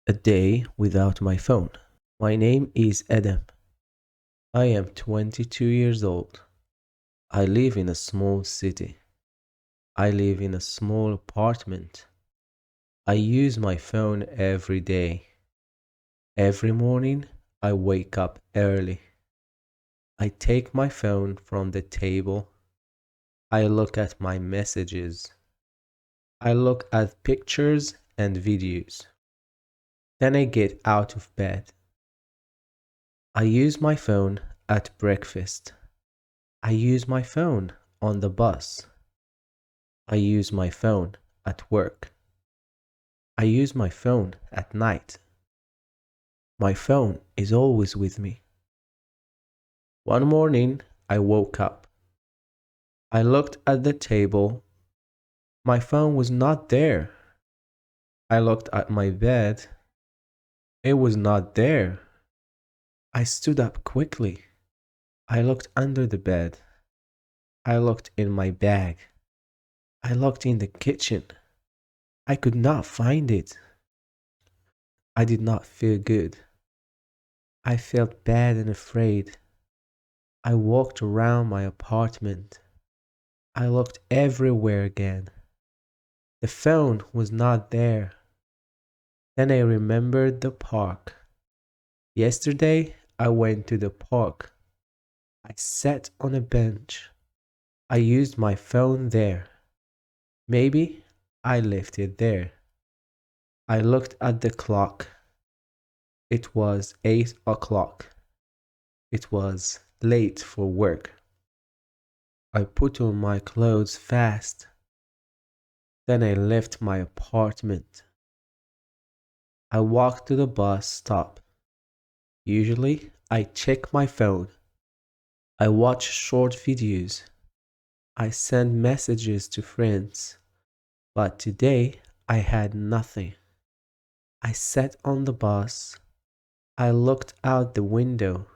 A day without my phone. My name is Adam. I am 22 years old. I live in a small city. I live in a small apartment. I use my phone every day. Every morning, I wake up early. I take my phone from the table. I look at my messages. I look at pictures and videos. Then I get out of bed. I use my phone at breakfast. I use my phone on the bus. I use my phone at work. I use my phone at night. My phone is always with me. One morning, I woke up. I looked at the table. My phone was not there. I looked at my bed. It was not there. I stood up quickly. I looked under the bed. I looked in my bag. I looked in the kitchen. I could not find it. I did not feel good. I felt bad and afraid. I walked around my apartment. I looked everywhere again. The phone was not there. Then I remembered the park. Yesterday, I went to the park. I sat on a bench. I used my phone there. Maybe I left it there. I looked at the clock. It was 8 o'clock. It was late for work. I put on my clothes fast. Then I left my apartment. I walked to the bus stop. Usually, I check my phone. I watch short videos. I send messages to friends. But today, I had nothing. I sat on the bus. I looked out the window.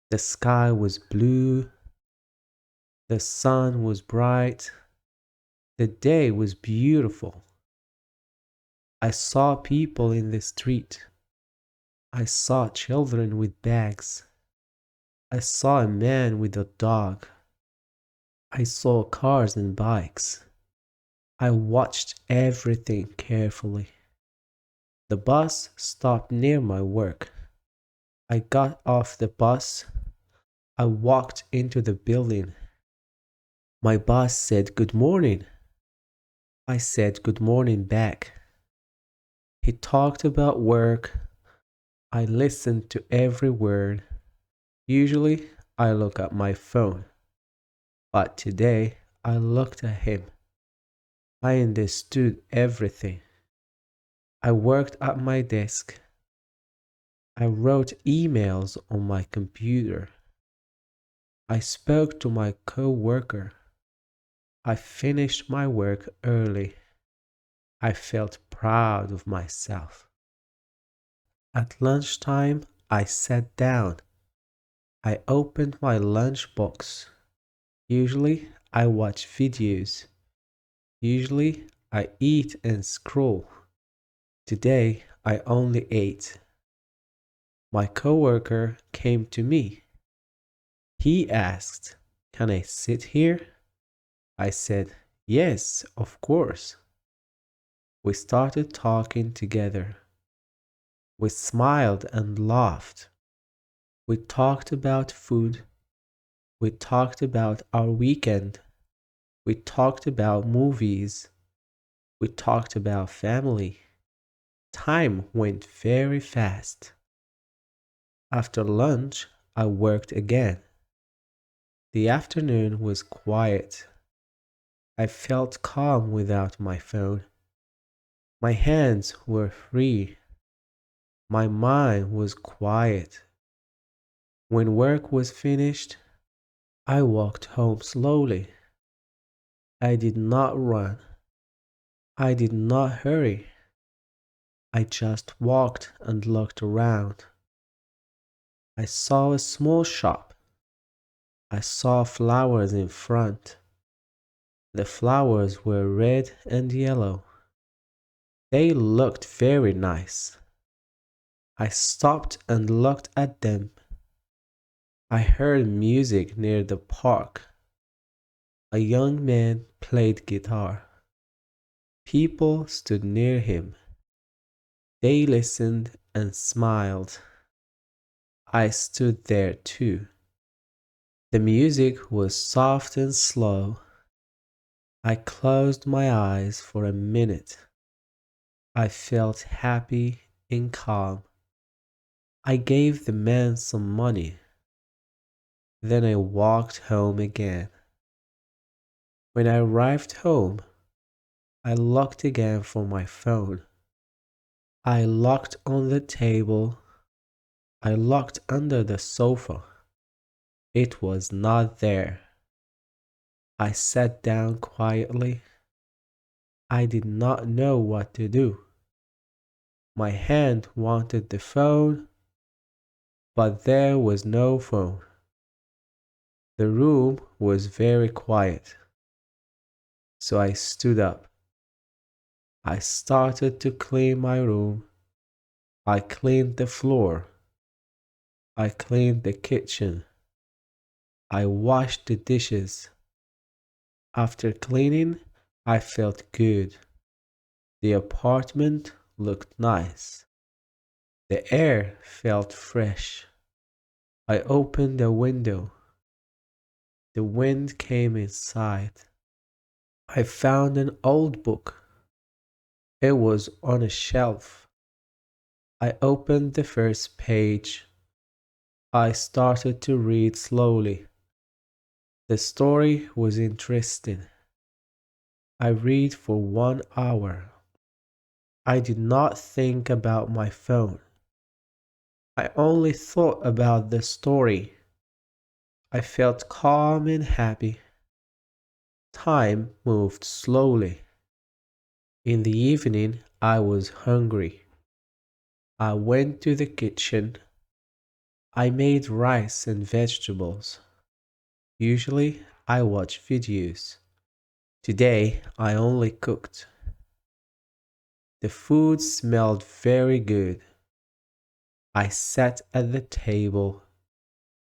The sky was blue. The sun was bright. The day was beautiful. I saw people in the street. I saw children with bags. I saw a man with a dog. I saw cars and bikes. I watched everything carefully. The bus stopped near my work. I got off the bus. I walked into the building. My boss said good morning. I said good morning back. He talked about work. I listened to every word. Usually, I look at my phone. But today, I looked at him. I understood everything. I worked at my desk. I wrote emails on my computer. I spoke to my co-worker. I finished my work early. I felt proud of myself. At lunchtime, I sat down. I opened my lunchbox. Usually, I watch videos. Usually, I eat and scroll. Today, I only ate. My coworker came to me. He asked, "Can I sit here?" I said, "Yes, of course." We started talking together. We smiled and laughed. We talked about food. We talked about our weekend. We talked about movies. We talked about family. Time went very fast. After lunch, I worked again. The afternoon was quiet. I felt calm without my phone. My hands were free. My mind was quiet. When work was finished, I walked home slowly. I did not run. I did not hurry. I just walked and looked around. I saw a small shop. I saw flowers in front. The flowers were red and yellow. They looked very nice. I stopped and looked at them. I heard music near the park. A young man played guitar. People stood near him. They listened and smiled. I stood there too. The music was soft and slow. I closed my eyes for a minute. I felt happy and calm. I gave the man some money. Then I walked home again. When I arrived home, I looked again for my phone. I looked on the table. I looked under the sofa. It was not there. I sat down quietly. I did not know what to do. My hand wanted the phone, but there was no phone. The room was very quiet. So I stood up. I started to clean my room. I cleaned the floor. I cleaned the kitchen. I washed the dishes. After cleaning, I felt good. The apartment looked nice. The air felt fresh. I opened the window. The wind came inside. I found an old book. It was on a shelf. I opened the first page. I started to read slowly. The story was interesting. I read for 1 hour. I did not think about my phone. I only thought about the story. I felt calm and happy. Time moved slowly. In the evening, I was hungry. I went to the kitchen. I made rice and vegetables. Usually, I watch videos. Today, I only cooked. The food smelled very good. I sat at the table.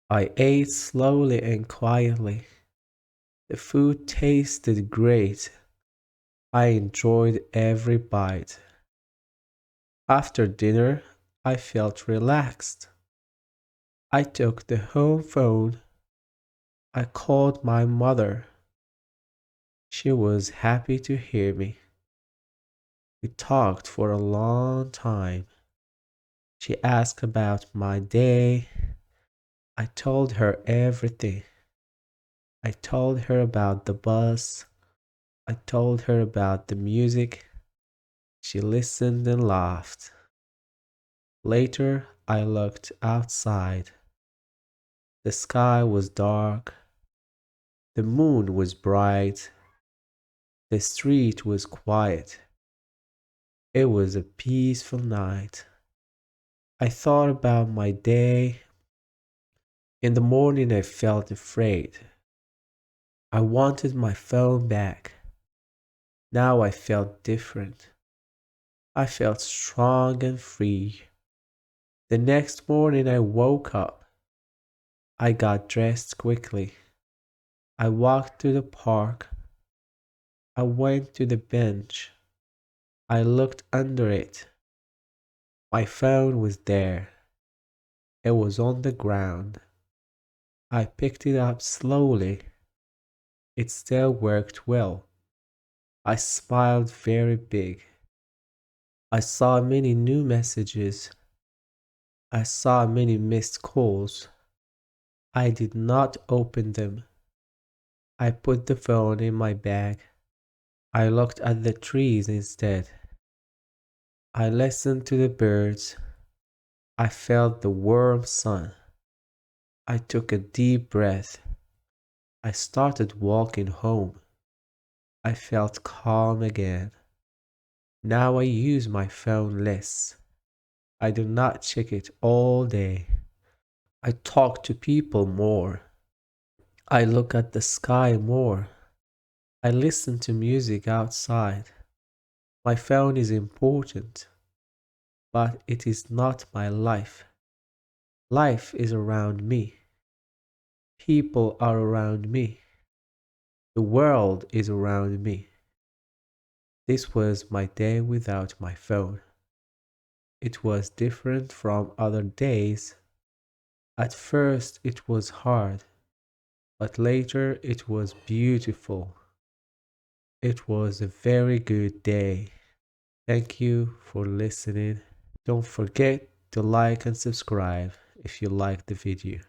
I ate slowly and quietly. The food tasted great. I enjoyed every bite. After dinner, I felt relaxed. I took the home phone. I called my mother. She was happy to hear me. We talked for a long time. She asked about my day. I told her everything. I told her about the bus. I told her about the music. She listened and laughed. Later, I looked outside. The sky was dark. The moon was bright. The street was quiet. It was a peaceful night. I thought about my day. In the morning, I felt afraid. I wanted my phone back. Now I felt different. I felt strong and free. The next morning, I woke up. I got dressed quickly. I walked to the park. I went to the bench. I looked under it. My phone was there. It was on the ground. I picked it up slowly. It still worked well. I smiled very big. I saw many new messages. I saw many missed calls. I did not open them. I put the phone in my bag. I looked at the trees instead. I listened to the birds. I felt the warm sun. I took a deep breath. I started walking home. I felt calm again. Now I use my phone less. I do not check it all day. I talk to people more. I look at the sky more. I listen to music outside. My phone is important, but it is not my life. Life is around me. People are around me. The world is around me. This was my day without my phone. It was different from other days. At first it was hard, but later it was beautiful. It was a very good day. Thank you for listening. Don't forget to like and subscribe if you liked the video.